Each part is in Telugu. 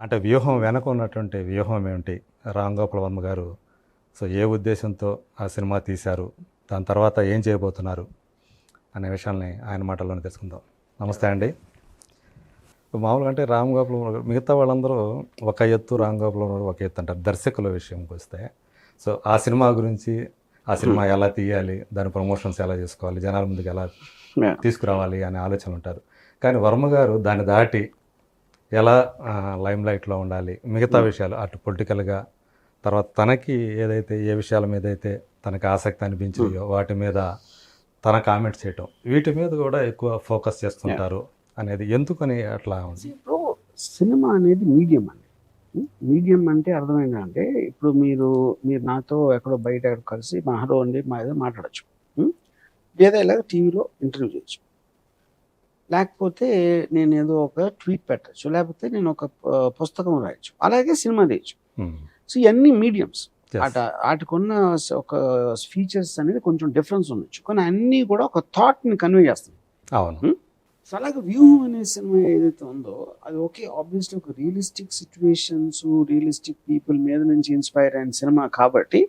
అంటే వ్యూహం వెనక ఉన్నటువంటి వ్యూహం ఏమిటి? రామ్ గోపాల్ వర్మ గారు సో ఏ ఉద్దేశంతో ఆ సినిమా తీశారు, దాని తర్వాత ఏం చేయబోతున్నారు అనే విషయాల్ని ఆయన మాటల్లోనే తెలుసుకుందాం. నమస్తే అండి. మామూలుగా అంటే రామ్ గోపాల్ వర్మ గారు మిగతా వాళ్ళందరూ ఒక ఎత్తు, రామ్ గోపాల్ వర్మ గారు ఒక ఎత్తు అంటారు దర్శకుల విషయంకి వస్తే. సో ఆ సినిమా గురించి, ఆ సినిమా ఎలా తీయాలి, దాని ప్రమోషన్స్ ఎలా చేసుకోవాలి, జనాల ముందుకు ఎలా తీసుకురావాలి అనే ఆలోచనలు ఉంటారు. కానీ వర్మ గారు దాన్ని దాటి ఎలా లైమ్ లైట్లో ఉండాలి, మిగతా విషయాలు అటు పొలిటికల్గా, తర్వాత తనకి ఏదైతే ఏ విషయాల మీద అయితే తనకి ఆసక్తి అనిపించాయో వాటి మీద తన కామెంట్స్ చేయటం, వీటి మీద కూడా ఎక్కువ ఫోకస్ చేస్తుంటారు అనేది ఎందుకని అట్లా ఉంది? ఇప్పుడు సినిమా అనేది మీడియం అండి. మీడియం అంటే అర్థమైంది అంటే ఇప్పుడు మీరు నాతో ఎక్కడో బయట ఎక్కడో కలిసి మా హలో అండి మా ఏదో మాట్లాడచ్చు, లేదా ఇలాగ టీవీలో ఇంటర్వ్యూ చేయొచ్చు, లేకపోతే నేను ఏదో ఒక ట్వీట్ పెట్టచ్చు, లేకపోతే నేను ఒక పుస్తకం రాయొచ్చు, అలాగే సినిమా తీయచ్చు. సో ఇవన్నీ మీడియంస్. వాటికున్న ఒక ఫీచర్స్ అనేది కొంచెం డిఫరెన్స్ ఉండొచ్చు, కానీ అన్నీ కూడా ఒక థాట్ని కన్వే చేస్తాయి. అవును. సో అలాగే వ్యూహం అనే సినిమా ఏదైతే ఉందో అది ఓకే, ఆబ్వియస్లీ ఒక రియలిస్టిక్ సిచ్యువేషన్స్, రియలిస్టిక్ పీపుల్ మీద నుంచి ఇన్స్పైర్ అయిన సినిమా కాబట్టి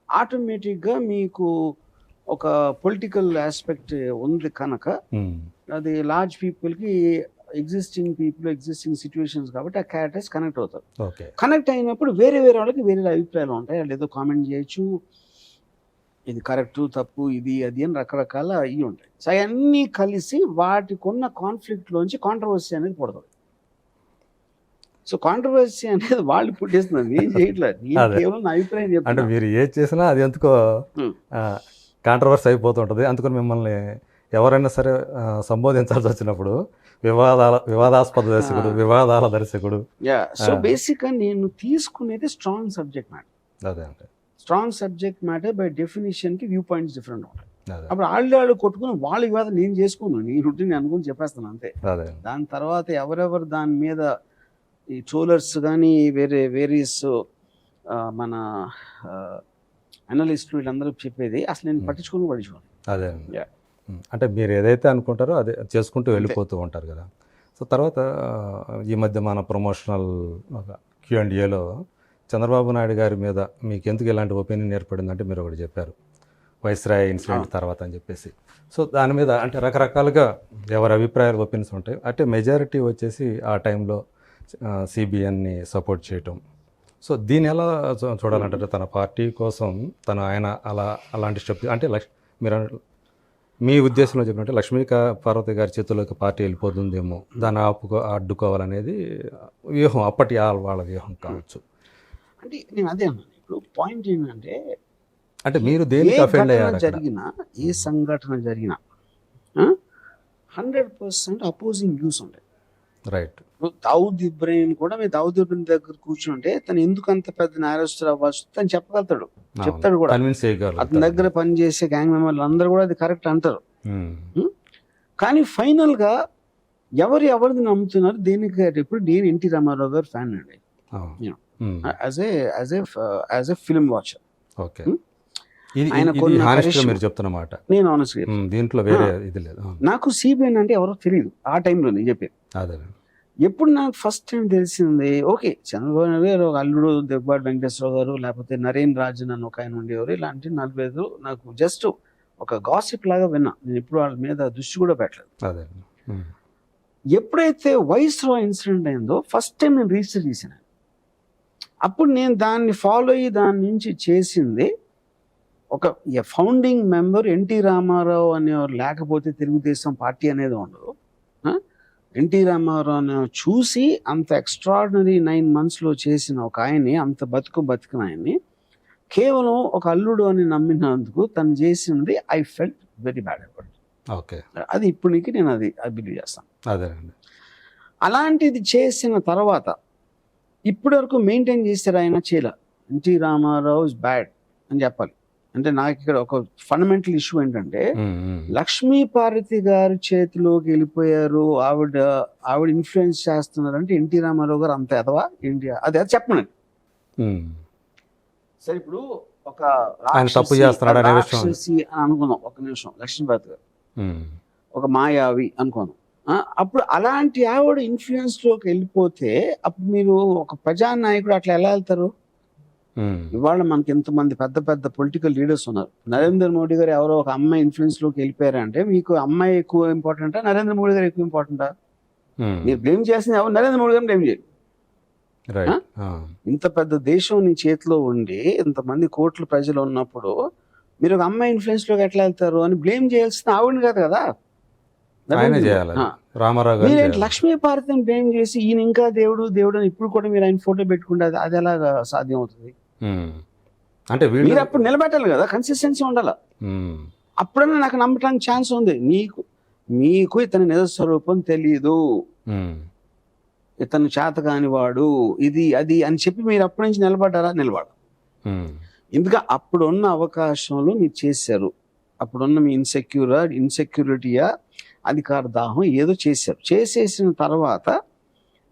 ఆటోమేటిక్గా మీకు ఒక పొలిటికల్ ఆస్పెక్ట్ ఉంది కనుక అది లార్జ్ పీపుల్కి ఎగ్జిస్టింగ్ సిచ్యువేషన్స్ కాబట్టి ఆ క్యారెక్టర్స్ కనెక్ట్ అవుతారు. కనెక్ట్ అయినప్పుడు వేరే వాళ్ళకి వేరే అభిప్రాయాలు ఉంటాయి, వాళ్ళు ఏదో కామెంట్ చేయొచ్చు, ఇది కరెక్టు తప్పు ఇది అది అని రకరకాల ఇవి ఉంటాయి. సో అవన్నీ కలిసి వాటికున్న కాన్ఫ్లిక్ట్లోంచి కాంట్రవర్సీ అనేది పుడుతుంది. సో కాంట్రవర్సీ అనేది వాళ్ళు పుట్టేస్తున్నారు, నేను చేయట్లేదు, నేను కేవలం నా అభిప్రాయం చెప్తాను. అంటే మీరు ఏది చేసినా అది ఎందుకో కాంట్రవర్సీ అయిపోతుంటుంది. అందుకని మిమ్మల్ని ఎవరైనా సరే సంబోధించాల్సి వచ్చినప్పుడు వివాదాస్పద దర్శకుడు, వివాదాల దర్శకుడు. సో బేసిక్గా నేను తీసుకునేది స్ట్రాంగ్ సబ్జెక్ట్ మ్యాటర్. అదే అంటే స్ట్రాంగ్ సబ్జెక్ట్ మ్యాటర్ బై డెఫినేషన్కి వ్యూ పాయింట్స్ డిఫరెంట్ ఉంటాయి. అప్పుడు వాళ్ళు కొట్టుకుని వాళ్ళ వివాదం నేను చేసుకున్నాను, నేను రొటీన్ అనుకుని చెప్పేస్తాను అంతే. దాని తర్వాత ఎవరెవరు దాని మీద ఈ ట్రోలర్స్ కానీ వేరియస్ మన అనలిస్ట్ వీళ్ళందరూ చెప్పేది అసలు నేను పట్టించుకోను. అదే అంటే మీరు ఏదైతే అనుకుంటారో అదే చేసుకుంటూ వెళ్ళిపోతూ ఉంటారు కదా. సో తర్వాత ఈ మధ్య మన ప్రమోషనల్ Q&Aలో చంద్రబాబు నాయుడు గారి మీద మీకు ఎందుకు ఇలాంటి ఒపీనియన్ ఏర్పడిందంటే మీరు ఒకటి చెప్పారు, వైస్రాయ్ ఇన్సిడెంట్ తర్వాత అని చెప్పేసి. సో దాని మీద అంటే రకరకాలుగా ఎవరి అభిప్రాయాలు ఒపీనియన్స్ ఉంటాయి. అంటే మెజారిటీ వచ్చేసి ఆ టైంలో CBNని సపోర్ట్ చేయటం. సో దీన్ని ఎలా చూడాలంటే తన పార్టీ కోసం ఆయన అలాంటి స్టెప్ అంటే మీరు మీ ఉద్దేశంలో చెప్పినట్టే లక్ష్మీపార్వతి గారి చేతుల్లోకి పార్టీ వెళ్ళిపోతుందేమో, దాన్ని అడ్డుకోవాలనేది వ్యూహం, అప్పటి వాళ్ళ వ్యూహం కావచ్చు. అంటే నేను అదే అన్నాను. ఇప్పుడు పాయింట్ ఏంటంటే అంటే మీరు దేనికి అఫెండ్ అయ్యారు? జరిగిన ఏ సంఘటన జరిగినా 100% అపోజింగ్ వ్యూస్ ఉంటాయి. రైట్. దావుద్ ఇబ్రాహిం కూడా మీరు దావుద్ ఇబ్రాహిం దగ్గర కూర్చుంటే తను ఎందుకు అంత పెద్ద నేరస్తుడు అవ్వచ్చు తను చెప్తాడు కూడా. అతని దగ్గర పనిచేసే గ్యాంగ్ మెంబర్లు అందరూ కూడా అది కరెక్ట్ అంటారు. కానీ ఫైనల్ గా ఎవరిది నమ్ముతున్నారు దేనికి? ఇప్పుడు నేను ఎన్టీ రామారావు గారు ఫ్యాన్ అండి, యాజ్ ఏ ఫిల్మ్ వాచర్. నేను ఆనెస్ట్గా దీంట్లో వేరే ఇది లేదు. నాకు CBN అంటే ఎవరో తెలియదు ఆ టైంలో, నేను చెప్పేది. ఎప్పుడు నాకు ఫస్ట్ టైం తెలిసింది, ఓకే చంద్రబాబు నాయుడు గారు ఒక అల్లుడు దెబ్బాటి వెంకటేశ్వర గారు, లేకపోతే నరేన్ రాజన్ అని ఒక ఆయన ఉండేవారు, ఇలాంటి 4-5 నాకు జస్ట్ ఒక గాసిప్ లాగా విన్నా. నేను ఎప్పుడు వాళ్ళ మీద దృష్టి కూడా పెట్టలేదు. ఎప్పుడైతే వైస్రాయ్ ఇన్సిడెంట్ అయిందో ఫస్ట్ టైం నేను రీసెర్చ్ చేశాను. అప్పుడు నేను దాన్ని ఫాలో అయ్యి దాని నుంచి చేసింది ఒక ఫౌండింగ్ మెంబర్ ఎన్టీ రామారావు అనేవారు లేకపోతే తెలుగుదేశం పార్టీ అనేది ఉండదు. ఎన్టీ రామారావు చూసి అంత ఎక్స్ట్రాడినరీ 9 monthsలో చేసిన ఒక ఆయన్ని, అంత బతికిన ఆయన్ని కేవలం ఒక అల్లుడు అని నమ్మినందుకు తను చేసింది I felt very bad about. Okay, అది ఇప్పటికి నేను అది బిలీవ్ చేస్తాను. అలాంటిది చేసిన తర్వాత ఇప్పటి వరకు మెయింటైన్ చేశారు ఆయన చేయలే. ఎన్టీ రామారావు ఇస్ బ్యాడ్ అని చెప్పాలి. అంటే నాకు ఇక్కడ ఒక ఫండమెంటల్ ఇష్యూ ఏంటంటే లక్ష్మీపార్వతి గారి చేతిలోకి వెళ్ళిపోయారు, ఆవిడ ఇన్ఫ్లుయెన్స్ చేస్తున్నారు అంటే ఎన్టీ రామారావు గారు అంత ఎదవా ఏంటి అది చెప్పండి. సరే ఇప్పుడు ఒక రాక్షసి అని అనుకున్నాం ఒక నిమిషం, లక్ష్మీపార్వతి గారు ఒక మాయావి అనుకున్నాం, అప్పుడు అలాంటి ఆవిడ ఇన్ఫ్లుయెన్స్లోకి వెళ్ళిపోతే అప్పుడు మీరు ఒక ప్రజానాయకుడు అట్లా ఎలా వెళ్తారు? ఇవాళ మనకి ఎంతమంది పెద్ద పెద్ద పొలిటికల్ లీడర్స్ ఉన్నారు. నరేంద్ర మోడీ గారు ఎవరో ఒక అమ్మాయి ఇన్ఫ్లుయెన్స్లోకి వెళ్ళిపోయారంటే మీకు అమ్మాయి ఎక్కువ ఇంపార్టెంటా, నరేంద్ర మోడీ గారు ఎక్కువ ఇంపార్టెంటా? మీరు బ్లేమ్ చేసింది ఎవరు? నరేంద్ర మోడీ గారిని బ్లేమ్ చేయాలి. ఇంత పెద్ద దేశం నీ చేతిలో ఉండి ఇంతమంది కోట్ల ప్రజలు ఉన్నప్పుడు మీరు ఒక అమ్మాయి ఇన్ఫ్లుయెన్స్లోకి ఎట్లా వెళ్తారు అని బ్లేమ్ చేయాల్సిన ఆవిడని కాదు కదా. మీరేంటి లక్ష్మీపార్వతిని బ్లేమ్ చేసి ఈయన ఇంకా దేవుడు దేవుడు అని ఇప్పుడు కూడా మీరు ఆయన ఫోటో పెట్టుకుంటే అది ఎలాగా సాధ్యం అవుతుంది? అంటే మీరు అప్పుడు నిలబెట్టాలి కదా, కన్సిస్టెన్సీ ఉండాలి. అప్పుడన్నా నాకు నమ్మటానికి ఛాన్స్ ఉంది. మీకు ఇతని నిజ స్వరూపం తెలీదు, ఇతను చేత కానివాడు, ఇది అది అని చెప్పి మీరు అప్పటి నుంచి నిలబడ్డారా? నిలబడ. ఎందుకంటే అప్పుడున్న అవకాశంలో మీరు చేశారు. అప్పుడున్న మీ ఇన్సెక్యూరిటీయా అధికార దాహం ఏదో చేశారు. చేసేసిన తర్వాత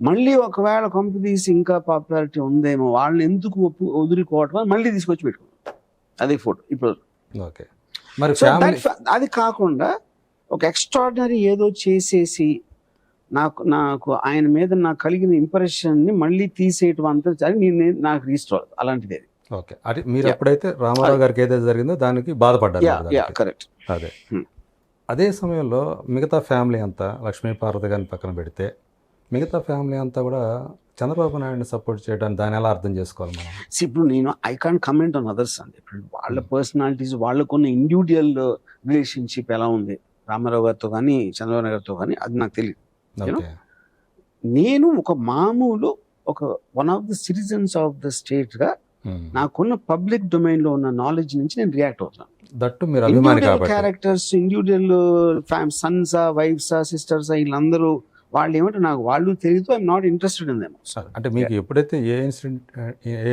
మళ్ళీ ఒకవేళ కొంప తీసి ఇంకా పాపులారిటీ ఉందేమో వాళ్ళని ఎందుకు వదులుకోవటం మళ్ళీ తీసుకొచ్చి పెట్టుకున్నాం అదే ఫోటో ఇప్పుడు. అది కాకుండా ఒక ఎక్స్ట్రాడినరీ ఏదో చేసేసి నాకు ఆయన మీద నాకు కలిగిన ఇంప్రెషన్ని మళ్ళీ తీసేయటం అంతా నాకు రిజిస్టర్ అలాంటిది. ఓకే, అది మీరు ఎప్పుడైతే రామారావు గారికి ఏదైతే జరిగిందో దానికి బాధపడ్డారు. కరెక్ట్. అదే సమయంలో మిగతా ఫ్యామిలీ అంతా, లక్ష్మీపార్వతి గారిని పక్కన పెడితే మిగతా ఫ్యామిలీ అంతా కూడా చంద్రబాబు నాయుడిని సపోర్ట్ చేయడానికి దాన్ని ఎలా అర్థం చేసుకోవాలి మనం? ఇప్పుడు I can't comment on others అండి. ఇప్పుడు వాళ్ళ పర్సనాలిటీస్, వాళ్ళకున్న ఇండివిజువల్ రిలేషన్షిప్ ఎలా ఉంది రామారావు గారితో కానీ చంద్రబాబు నాయుడు గారితో కానీ అది నాకు తెలియదు. నేను ఒక మామూలు one of the citizens of the state గా నాకున్న పబ్లిక్ డొమైన్ లో ఉన్న నాలెడ్జ్ నుంచి నేను రియాక్ట్ అవుతున్నాను. క్యారెక్టర్స్, ఇండివిజువల్ సన్సా, వైఫ్సా, సిస్టర్సా, వీళ్ళందరూ వాళ్ళు ఏమంటే నాకు వాళ్ళు తెలియదు. I'm not interested in them. అంటే మీకు ఎప్పుడైతే ఏ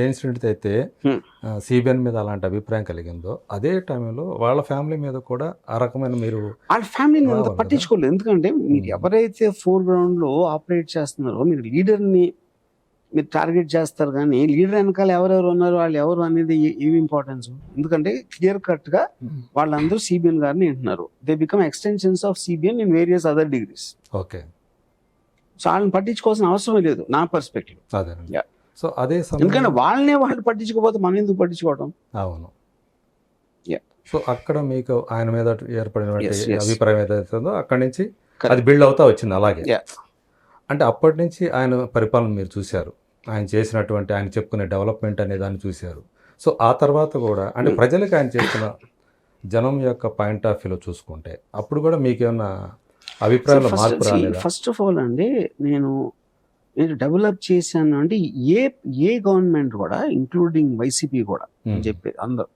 ఇన్సిడెంట్ అయితే సిబిఎన్ మీద అలాంటి అభిప్రాయం కలిగిందో అదే టైంలో వాళ్ళ ఫ్యామిలీ మీద కూడా ఆ రకమైన మీరు వాళ్ళ ఫ్యామిలీని అంత పట్టించుకోలేదు. ఎందుకంటే మీరు ఎవరైతే ఫోర్ గ్రౌండ్ లో ఆపరేట్ చేస్తున్నారో మీరు లీడర్ని మీరు టార్గెట్ చేస్తారు, కానీ లీడర్ వెనకాల ఎవరెవరు ఉన్నారు వాళ్ళు ఎవరు అనేది ఏమి ఇంపార్టెన్స్. ఎందుకంటే క్లియర్ కట్ గా వాళ్ళందరూ సిబిఎన్ గారిని అంటున్నారు. They become extensions of CBN in various other degrees. Okay, so వాళ్ళని పట్టించుకోవాల్సిన అవసరమే లేదు నా పర్స్పెక్టివ్. సో అదే ఎందుకంటే వాళ్ళనే వాళ్ళు పట్టించుకోకపోతే మనం ఎందుకు పట్టించుకోవడం? అవును. సో అక్కడ మీకు ఆయన మీద ఏర్పడిన అభిప్రాయం ఏదైతుందో అక్కడి నుంచి అది బిల్డ్ అవుతా వచ్చింది. అలాగే అంటే అప్పటి నుంచి ఆయన పరిపాలన మీరు చూశారు, ఆయన చేసినటువంటి ఆయన చెప్పుకునే డెవలప్మెంట్ అనే దాన్ని చూశారు. సో ఆ తర్వాత కూడా అంటే ప్రజలకు ఆయన చేస్తున్న జనం యొక్క పాయింట్ ఆఫ్ వ్యూలో చూసుకుంటే అప్పుడు కూడా మీకేమన్నా అభిప్రాయంలో మార్పు రాలేదా? ఫస్ట్ ఆఫ్ ఆల్ అండి నేను డెవలప్ చేశాను అంటే ఏ గవర్నమెంట్ కూడా ఇంక్లూడింగ్ వైసీపీ కూడా చెప్పేది అందరూ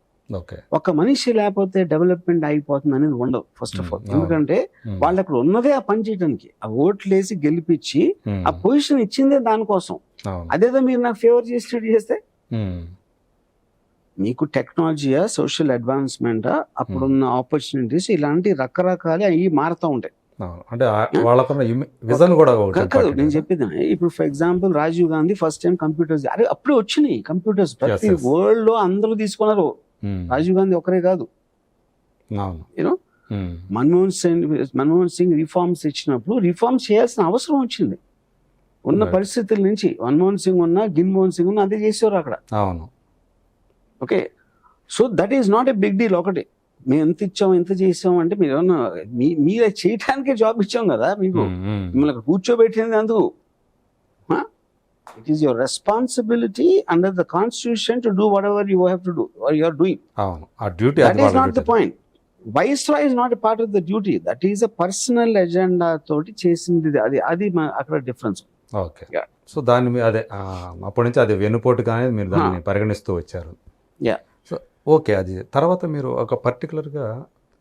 ఒక మనిషి లేకపోతే డెవలప్మెంట్ అయిపోతుంది అనేది ఉండదు ఫస్ట్ ఆఫ్ ఆల్. ఎందుకంటే వాళ్ళు అక్కడ ఉన్నదే ఆ పని చేయడానికి, ఆ ఓట్లు వేసి గెలిపించి ఆ పొజిషన్ ఇచ్చిందే దానికోసం. అదేదో మీరు నాకు ఫేవర్ చేసినట్టు చేస్తే మీకు టెక్నాలజీయా, సోషల్ అడ్వాన్స్మెంట్, అప్పుడున్న ఆపర్చునిటీస్ ఇలాంటి రకరకాలు అవి మారుతూ ఉంటాయి. అంటే వాళ్ళకున్న విజన్ కూడా కాదు నేను చెప్పేది. ఇప్పుడు for example Rajiv Gandhi first time computers అప్పుడే వచ్చినాయి. కంప్యూటర్స్ ప్రతి వరల్డ్ లో అందరూ తీసుకున్నారు, రాజీవ్ గాంధీ ఒకరే కాదు. యూనో మన్మోహన్ సింగ్ రిఫార్మ్స్ ఇచ్చినప్పుడు రిఫార్మ్స్ చేయాల్సిన అవసరం వచ్చింది. ఉన్న పరిస్థితుల నుంచి మన్మోహన్ సింగ్ ఉన్నా గిన్మోహన్ సింగ్ ఉన్నా అదే చేసేవారు అక్కడ. Okay, so that is not a big deal. ఒకటి మేము ఎంత ఇచ్చాం ఎంత చేసాం అంటే మీరు ఏమన్నా మీరే చేయటానికే జాబ్ ఇచ్చాం కదా మీకు, మిమ్మల్ని అక్కడ కూర్చోబెట్టింది అందుకు. It is your responsibility under the constitution to do whatever you have to do or you are doing. That is not the point. Viceroy is not a part of the duty. That is a personal agenda తోటి చేసింది. అది అక్కడ డిఫరెన్స్. ఓకే, సో దాని మీద అదే అప్పటి నుంచి అది వెన్నుపోటుగా అనేది మీరు దాన్ని పరిగణిస్తూ వచ్చారు. సో ఓకే, అది తర్వాత మీరు ఒక పర్టికులర్గా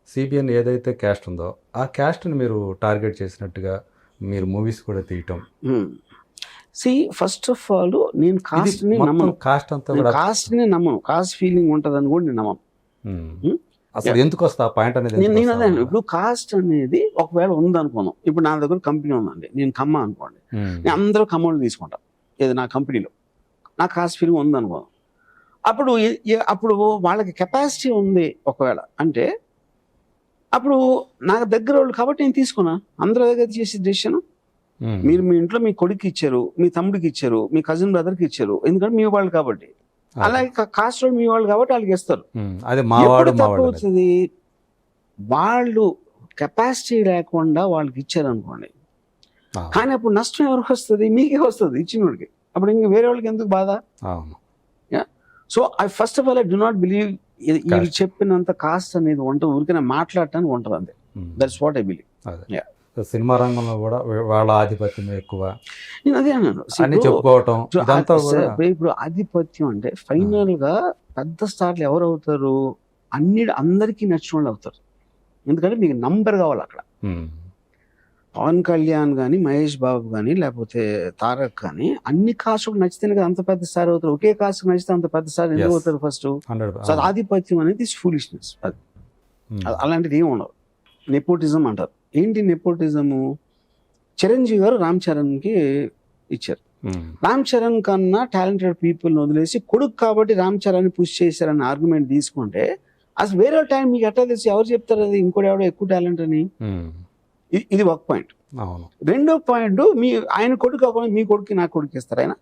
సిబిఎన్ ఏదైతే క్యాస్ట్ ఉందో ఆ క్యాస్ట్ని మీరు టార్గెట్ చేసినట్టుగా మీరు మూవీస్ కూడా తీయటం. ఫస్ట్ ఆఫ్ ఆల్ నేను కాస్ట్ ని నమ్మను. కాస్ట్ ని నమ్మను. కాస్ట్ ఫీలింగ్ ఉంటుందని కూడా నేను నమ్మను. అసలు ఎందుకు వస్తా పాయింట్ అనేది నేను అదే. ఇప్పుడు కాస్ట్ అనేది ఒకవేళ ఉందనుకున్నాం, ఇప్పుడు నా దగ్గర కంపెనీ ఉందండి, నేను కమ్మ అనుకోండి, నేను అందరూ కమ్మలు తీసుకుంటాను ఏది నా కంపెనీలో, నా కాస్ట్ ఫీలింగ్ ఉందనుకోను. అప్పుడు వాళ్ళకి కెపాసిటీ ఉంది ఒకవేళ అంటే అప్పుడు నాకు దగ్గర వాళ్ళు కాబట్టి నేను తీసుకున్నా. అందరి దగ్గర చేసే డెసిషన్ మీరు మీ ఇంట్లో మీ కొడుకు ఇచ్చారు, మీ తమ్ముడికి ఇచ్చారు, మీ కజిన్ బ్రదర్కి ఇచ్చారు, ఎందుకంటే మీ వాళ్ళు కాబట్టి. అలాగే కాస్ట్ వాళ్ళు మీ వాళ్ళు కాబట్టి వాళ్ళకి ఇస్తారు. ఎప్పుడు తప్పు అవుతుంది, వాళ్ళు కెపాసిటీ లేకుండా వాళ్ళకి ఇచ్చారు అనుకోండి, కానీ అప్పుడు నష్టం ఎవరికి వస్తుంది? మీకే వస్తుంది ఇచ్చినోడికి. అప్పుడు ఇంక వేరే వాళ్ళకి ఎందుకు బాధ? So I first of all I do not believe వీళ్ళు చెప్పినంత కాస్ట్ అనేది ఉంటుంది, ఊరికే మాట్లాడటానికి ఉంటుంది అంతే. That's what I believe. Cinema రంగంలో కూడా వాళ్ళ ఆధిపత్యం ఎక్కువ, నేను అదే అన్నాను. చెప్పుకోవటం. ఇప్పుడు ఆధిపత్యం అంటే ఫైనల్ గా పెద్ద స్టార్లు ఎవరు అవుతారు? అందరికీ నచ్చిన వాళ్ళు అవుతారు, ఎందుకంటే మీకు నంబర్ కావాలి అక్కడ. పవన్ కళ్యాణ్ కానీ, మహేష్ బాబు కానీ, లేకపోతే తారక్ కానీ అన్ని కాస్ట్లకు నచ్చితేనే కదా అంత పెద్ద స్టార్ అవుతారు. ఒకే కాస్ట్ నచ్చితే అంత పెద్ద స్టార్ ఎందుకు అవుతారు ఫస్ట్? సో ఆధిపత్యం అనేది ఫూలిష్నెస్. అది అలాంటిది ఏమి ఉండదు. నెపోటిజం అంటారు. ఏంటి నెపోటిజము? చిరంజీవి గారు రామ్ చరణ్కి ఇచ్చారు. రామ్ చరణ్ కన్నా టాలెంటెడ్ పీపుల్ని వదిలేసి కొడుకు కాబట్టి రామ్ చరణ్ పుష్ చేశారని ఆర్గ్యుమెంట్ తీసుకుంటే అసలు వేరే టైం మీకు ఎట్లా తెలిసి ఎవరు చెప్తారు అది ఇంకోటి ఎవడో ఎక్కువ టాలెంట్ అని? ఇది ఒక పాయింట్. రెండో పాయింట్, మీ ఆయన కొడుకు కాకుండా మీ కొడుకు నా కొడుకు ఇస్తారు ఆయన?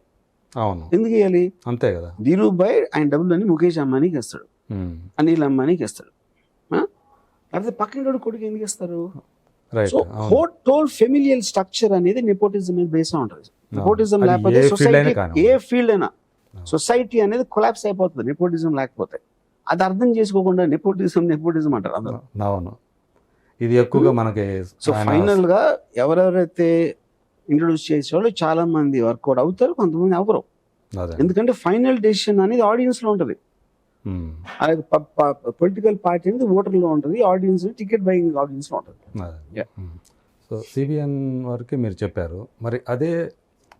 ఎందుకు ఇవ్వాలి? అంతే కదా. ధీరుభాయ్ ఆయన డబ్బులు అని ముఖేష్ అంబానీకి ఇస్తాడు, అనిల్ అంబానీకి ఇస్తాడు, లేకపోతే పక్కన కొడుకు ఎందుకు ఇస్తారు? సో హోల్ ఫెమిలియల్ స్ట్రక్చర్ అనేది నెపోటిజం మీద బేస్ ఉంటుంది. నెపోటిజం లేకపోతే సొసైటీ, ఏ ఫీల్డ్ అయినా సొసైటీ అనేది కొలాప్స్ అయిపోతుంది నెపోటిజం లేకపోతే. అది అర్థం చేసుకోకుండా నెపోటిజం అంటారు అందరూ. అవును, ఇది ఎక్కువగా మనకి. సో ఫైనల్ గా ఎవరెవరైతే ఇంట్రొడ్యూస్ చేసేవాళ్ళు చాలా మంది వర్కౌట్ అవుతారు, కొంతమంది అవ్వరు. ఎందుకంటే ఫైనల్ డెసిషన్ అనేది ఆడియన్స్ లో ఉంటుంది. అలాగే పొలిటికల్ పార్టీ అనేది ఓటర్లో ఉంటుంది, ఆడియన్స్ టికెట్ బయింగ్ ఆడియన్స్ లో ఉంటుంది. సో సిబిఎన్ వరకు మీరు చెప్పారు, మరి అదే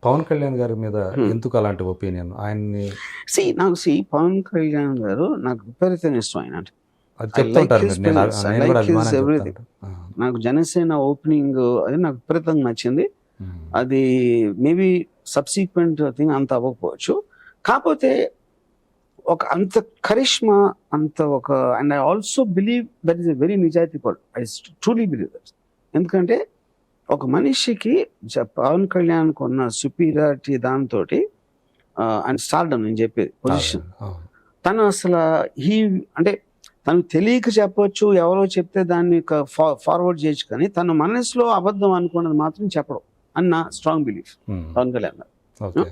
పవన్ కళ్యాణ్ గారి మీద ఎందుకు అలాంటి ఒపీనియన్? ఆయన్ని నాకు పవన్ కళ్యాణ్ గారు నాకు విపరీతంగా ఇష్టం. ఆయన అంటే నాకు జనసేన ఓపెనింగ్ అది నాకు విపరీతంగా నచ్చింది. అది మేబీ సబ్సిక్వెంట్ థింగ్ అంత అవ్వకపోవచ్చు, కాకపోతే ఒక అంత కరిష్మా, అంత ఒక, and I also believe that is a very నిజాయితీ person. I truly believe that. ఎందుకంటే ఒక మనిషికి పవన్ కళ్యాణ్ కొన్న సుపీరియారిటీ దాంతో అండ్ స్టార్డమ్, నేను చెప్పేది పొజిషన్, తను అసలు అంటే తను తెలియక చెప్పొచ్చు, ఎవరో చెప్తే దాన్ని ఫార్వర్డ్ చేయొచ్చు, కానీ తన మనసులో అబద్ధం అనుకున్నది మాత్రం చెప్పడం అన్న స్ట్రాంగ్ బిలీఫ్ పవన్ కళ్యాణ్ గారు.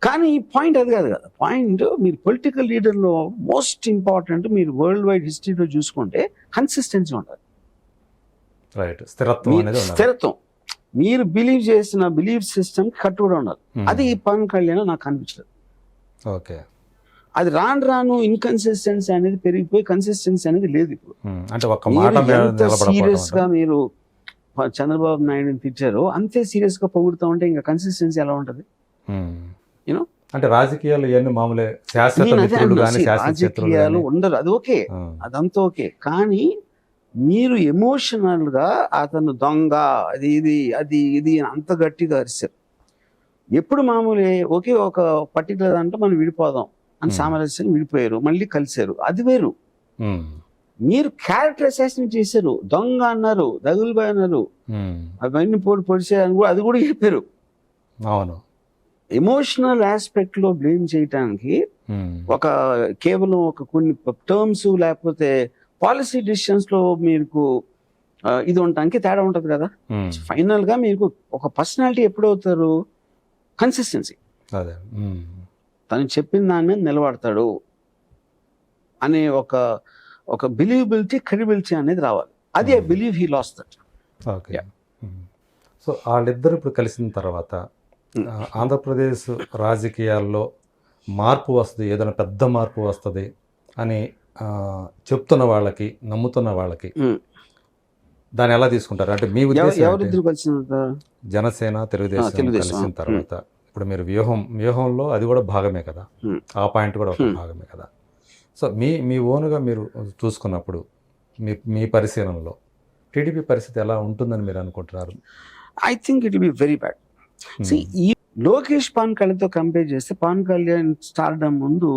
కానీ ఈ పాయింట్ అది కాదు కదా. పాయింట్, మీరు పొలిటికల్ లీడర్లో మోస్ట్ ఇంపార్టెంట్, మీరు వరల్డ్ వైడ్ హిస్టరీలో చూసుకుంటే కన్సిస్టెన్సీ ఉంటుంది, స్థిరత్వం. మీరు బిలీవ్ చేసిన బిలీవ్ సిస్టమ్ కట్టుబడి ఉండాలి. అది పవన్ కళ్యాణ్ నాకు అనిపించలేదు. ఓకే, అది రాను ఇన్కన్సిస్టెన్సీ అనేది పెరిగిపోయి కన్సిస్టెన్సీ అనేది లేదు ఇప్పుడు. అంటే సీరియస్ గా మీరు చంద్రబాబు నాయుడుని తిట్టారు, అంతే సీరియస్ గా పొగుడుతూ ఉంటే ఇంకా కన్సిస్టెన్సీ ఎలా ఉంటది? యూనో, అంటే రాజకీయాలు ఇవన్నీ మామూలే, రాజకీయాలు ఉండరు, అది ఓకే, అదంతా ఓకే. కానీ మీరు ఎమోషనల్ గా అతను దొంగ, అది ఇది అంత గట్టిగా అరిశారు. ఎప్పుడు మామూలే, ఓకే ఒక పర్టికులర్ దాంట్లో మనం విడిపోదాం అని సామరస్యం విడిపోయారు, మళ్ళీ కలిశారు, అది వేరు. మీరు క్యారెక్టర్ అసాసినేట్ చేశారు, దొంగ అన్నారు, దగులుబాయ్ అన్నారు, అవన్నీ పొడిచారు కూడా, అది కూడా చెప్పారు. అవును, ఎమోషనల్ ఆస్పెక్ట్ లో బ్లేమ్ చేయటానికి ఒక కేవలం ఒక కొన్ని టర్మ్స్ లేకపోతే పాలసీ డిసిషన్స్ లో మీకు ఇది ఉండటానికి తేడా ఉంటది కదా. ఫైనల్ గా మీకు ఒక పర్సనాలిటీ ఎప్పుడవుతారు? కన్సిస్టెన్సీ. తను చెప్పిన దాని మీద నిలబడతాడు అనే ఒక బిలీవబిలిటీ, క్రెడిబిలిటీ అనేది రావాలి. అది I believe he lost that. Okay, so వాళ్ళిద్దరు ఇప్పుడు కలిసిన తర్వాత ఆంధ్రప్రదేశ్ రాజకీయాల్లో మార్పు వస్తుంది, ఏదైనా పెద్ద మార్పు వస్తుంది అని చెప్తున్న వాళ్ళకి, నమ్ముతున్న వాళ్ళకి దాన్ని ఎలా తీసుకుంటారు? అంటే మీ ఉద్దేశం జనసేన తెలుగుదేశం కలిసిన తర్వాత ఇప్పుడు మీరు వ్యూహంలో అది కూడా భాగమే కదా, ఆ పాయింట్ కూడా ఒక భాగమే కదా. సో మీ ఓన్గా మీరు చూసుకున్నప్పుడు మీ పరిశీలనలో టీడీపీ పరిస్థితి ఎలా ఉంటుందని మీరు అనుకుంటున్నారు? I think it will be very bad. ఈ లోకేష్ పవన్ కళ్యాణ్తో కంపేర్ చేస్తే, పవన్ కళ్యాణ్ స్టార్డమ్ ముందు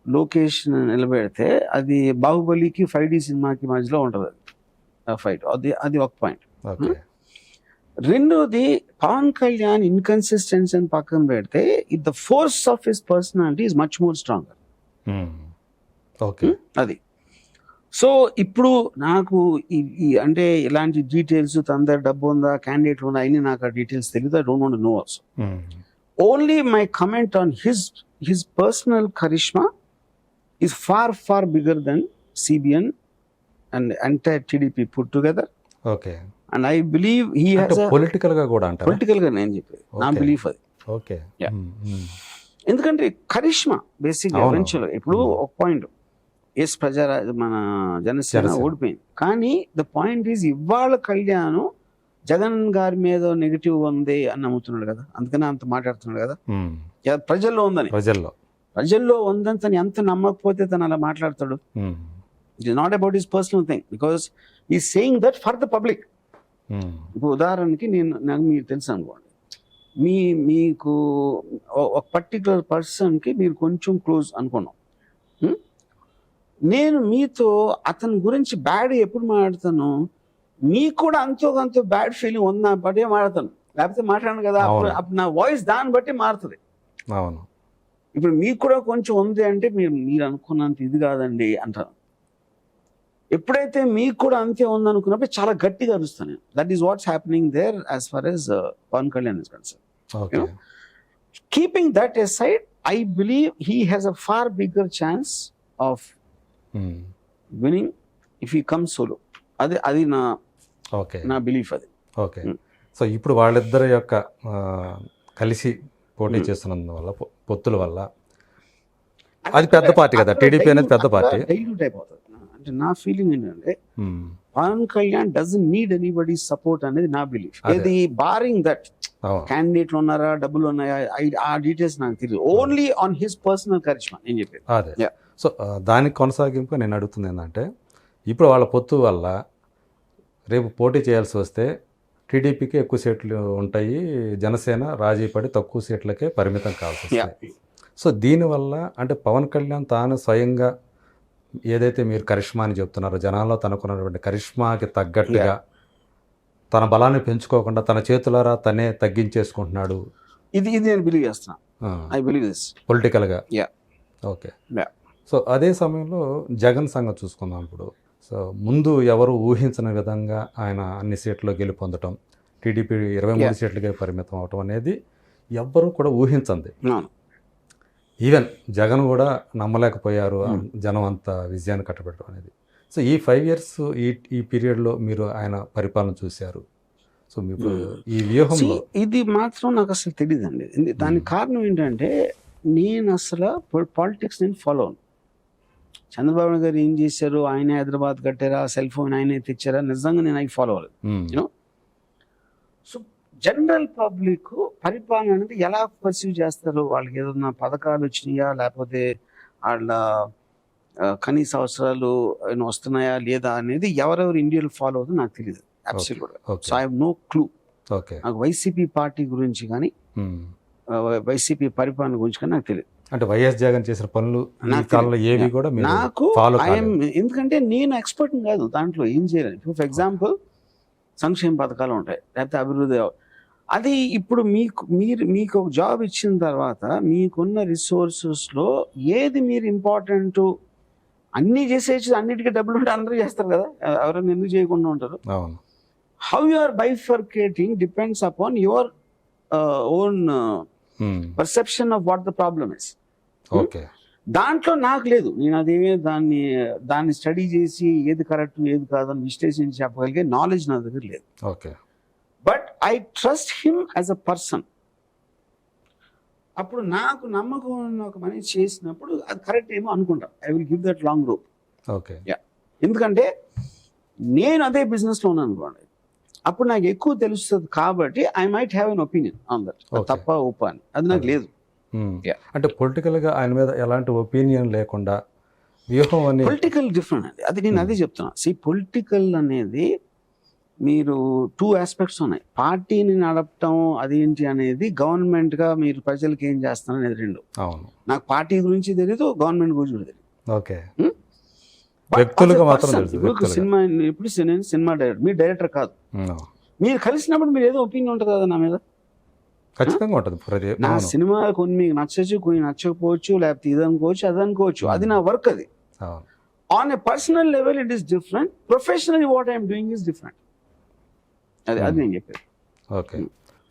లోకేష్ నిలబెడితే అది బాహుబలికి 5D సినిమాకి మధ్యలో ఉంటుంది. ఫైట్. అది ఒక పాయింట్. ఓకే. రెండోది పవన్ కళ్యాణ్ ఇన్కన్సిస్టెన్సీ అని పక్కన పెడితే the force of his personality is much more stronger. Okay. అది. సో ఇప్పుడు నాకు అంటే ఇలాంటి డీటెయిల్స్ తన దగ్గర డబ్బు ఉందా, క్యాండిడేట్ ఉందా, అయినా నాకు ఆ డీటెయిల్స్ తెలియదు. I don't want to know also. Only my comment on his personal charisma is far bigger than CBN and entire TDP put together. Okay. And I believe he has political గా కూడా అంటారు. పొలిటికల్ గా నేను చెప్పేది నా బిలీఫ్ అది. ఓకే. ఎందుకంటే కరిష్మా బేసిక్ ఎవెన్చువల్ ఇప్పుడు ఒక పాయింట్ మన జనసేన ఓడిపోయింది, కానీ ద పాయింట్ ఈజ్ ఇవాళ కళ్యాణ్ జగన్ గారి మీద నెగిటివ్ ఉంది అని నమ్ముతున్నాడు కదా, అందుకనే అంత మాట్లాడుతున్నాడు కదా. ప్రజల్లో ఉందని, ప్రజల్లో ఉందని తను ఎంత నమ్మకపోతే తను అలా మాట్లాడతాడు. It is not about his personal thing because he saying that for the public. ఇప్పుడు ఉదాహరణకి నాకు మీకు తెలుసు అనుకోండి, మీకు ఒక పర్టికులర్ పర్సన్కి మీరు కొంచెం క్లోజ్ అనుకున్నాం, నేను మీతో అతని గురించి బ్యాడ్ ఎప్పుడు మాట్లాడతాను, మీకు కూడా అంతో కొంత బ్యాడ్ ఫీలింగ్ ఉందా బట్టే మాట్లాడతాను, లేకపోతే మాట్లాడను కదా. అప్పుడు నా వాయిస్ దాన్ని బట్టి మారుతుంది. అవును. ఇప్పుడు మీకు కూడా కొంచెం ఉంది అంటే మీరు అనుకున్నంత ఇది కాదండి అంటాను. ఎప్పుడైతే మీకు కూడా అంతే ఉందనుకున్నప్పుడు చాలా గట్టిగా అరుస్తాను నేను. That is what's happening there as far as Pawan Kalyan is concern. Keeping that aside, I believe he has a far bigger chance of winning if he comes solo. అది నా బిలీఫ్ అది. ఓకే. సో ఇప్పుడు వాళ్ళిద్దరి యొక్క కలిసి పోటీ చేస్తున్నందువల్ల పొత్తుల వల్ల అది పెద్ద పార్టీ కదా, టీడీపీ అనేది పెద్ద పార్టీ. డైల్యూట్ అయిపోతుంది. అంటే నా ఫీలింగ్ ఏంటంటే Pawan Kalyan doesn't need anybody support అనేది నా బిలీఫ్. ఇది బారింగ్ దట్ క్యాండిడేట్లు ఉన్నారా, డబ్బులు ఉన్నాయా, ఆ డీటెయిల్స్ నాకు తెలియదు. Only on his personal charisma నేను చెప్పేది అదే. సో దానికి కొనసాగింపు నేను అడుగుతుంది ఏంటంటే, ఇప్పుడు వాళ్ళ పొత్తు వల్ల రేపు పోటీ చేయాల్సి వస్తే టీడీపీకి ఎక్కువ సీట్లు ఉంటాయి, జనసేన రాజీ పడి తక్కువ సీట్లకే పరిమితం కావాల్సి వస్తుంది. సో దీనివల్ల అంటే పవన్ కళ్యాణ్ తాను స్వయంగా ఏదైతే మీరు కరిష్మా అని చెప్తున్నారో, జనాల్లో తనకున్నటువంటి కరిష్మాకి తగ్గట్టుగా తన బలాన్ని పెంచుకోకుండా తన చేతులారా తనే తగ్గించేసుకుంటున్నాడు. ఇది నేను బిలీవ్ చేస్తున్నా. ఐ బిలీవ్ దిస్ పొలిటికల్గా. ఓకే. సో అదే సమయంలో జగన్ సంగతి చూసుకుందాం. ఇప్పుడు సో ముందు ఎవరు ఊహించిన విధంగా ఆయన అన్ని సీట్లు గెలుపొందటం, టీడీపీ 23 సీట్లకే పరిమితం అవటం అనేది ఎవ్వరూ కూడా ఊహించండి. ఈవెన్ జగన్ కూడా నమ్మలేకపోయారు జనం అంత విజయాన్ని కట్టబెట్టడం అనేది. సో ఈ 5 years ఈ పీరియడ్లో మీరు ఆయన పరిపాలన చూశారు. సో మీకు ఈ వ్యూహంలో ఇది మాత్రం నాకు అసలు తెలియదండి. దానికి కారణం ఏంటంటే నేను అసలు పాలిటిక్స్ నేను ఫాలో అవును. చంద్రబాబు నాయుడు గారు ఏం చేశారు, ఆయన హైదరాబాద్ కట్టారా, సెల్ ఫోన్ ఆయనే తెచ్చారా, నిజంగా నేను అవి ఫాలో అవ్వలేదు. యూనో, సో జనరల్ పబ్లిక్ పరిపాలన అనేది ఎలా పర్సీవ్ చేస్తారు, వాళ్ళకి ఏదన్నా పథకాలు వచ్చినాయా, లేకపోతే వాళ్ళ కనీస అవసరాలు వస్తున్నాయా లేదా అనేది ఎవరెవరు ఇండియాలో ఫాలో అవుతుందో నాకు తెలియదు. అబ్సల్యూట్గా. So I have no clue. నాకు వైసీపీ పార్టీ గురించి కానీ వైసీపీ పరిపాలన గురించి కానీ నాకు తెలియదు. అంటే వైఎస్ జగన్ చేసిన పనులు కూడా నాకు ఎందుకంటే నేను ఎక్స్పర్ట్ కాదు దాంట్లో, ఏం చేయాలి. ఫర్ ఎగ్జాంపుల్ సంక్షేమ పథకాలు ఉంటాయి, లేకపోతే అభివృద్ధి. అది ఇప్పుడు మీకు ఒక జాబ్ ఇచ్చిన తర్వాత మీకున్న రిసోర్సెస్లో ఏది మీరు ఇంపార్టెంట్, అన్నీ చేసేసి అన్నిటికీ డబ్బులు ఉంటే అందరూ చేస్తారు కదా, ఎవరైనా ఎందుకు చేయకుండా ఉంటారు. How you are bifurcating depends upon your own perception of what the problem is. దాంట్లో నాకు లేదు, నేను అదేమే దాన్ని స్టడీ చేసి ఏది కరెక్ట్ ఏది కాదని విశ్లేషించి చెప్పగలిగే నాలెడ్జ్ నా దగ్గర లేదు. But I trust him as a person. అప్పుడు నాకు నమ్మకం ఉన్న ఒక మనిషి చేసినప్పుడు అది కరెక్ట్ ఏమో అనుకుంటా. I will give that long rope. ఎందుకంటే నేను అదే బిజినెస్లో ఉన్నాను అనుకోండి, అప్పుడు నాకు ఎక్కువ తెలుస్తుంది కాబట్టి I might have an opinion on that. తప్ప ఒప్ప అని అది నాకు లేదు. అంటే పొలిటికల్గా ఆయన మీద ఎలాంటి ఒపీనియన్ లేకుండా వ్యూహం అనేది పొలిటికల్ డిఫరెంట్ అండి. అది నేను అదే చెప్తున్నా. పొలిటికల్ అనేది మీరు 2 aspects ఉన్నాయి. పార్టీని నడపటం అదేంటి అనేది, గవర్నమెంట్గా మీరు ప్రజలకు ఏం చేస్తున్నారు అనేది 2. అవును. నాకు పార్టీ గురించి తెలియదు, గవర్నమెంట్ గురించి కూడా తెలియదు. ఓకే. వ్యక్తులుగా మాత్రం తెలుసు, ఇప్పుడు వ్యక్తులుగా. సినిమా ఇప్పుడు నేను సినిమా డైరెక్టర్, మీరు డైరెక్టర్ కాదు. మీరు కలిసినప్పుడు మీరు ఏదో ఒపీనియన్ ఉంటుంది కదా నా మీద. ఖచ్చితంగా ఉంటుంది ప్రతి. నా అవును. సినిమా కొన్ని మీకు నచ్చచ్చు, కొన్ని నచ్చకపోవచ్చు, లేకపోతే ఇది అనుకోవచ్చు, అది అనుకోవచ్చు, అది నా వర్క్. అది అవును. On a personal level it is different, professionally what I'm doing is different. అది అది నేను చెప్పేది. ఓకే.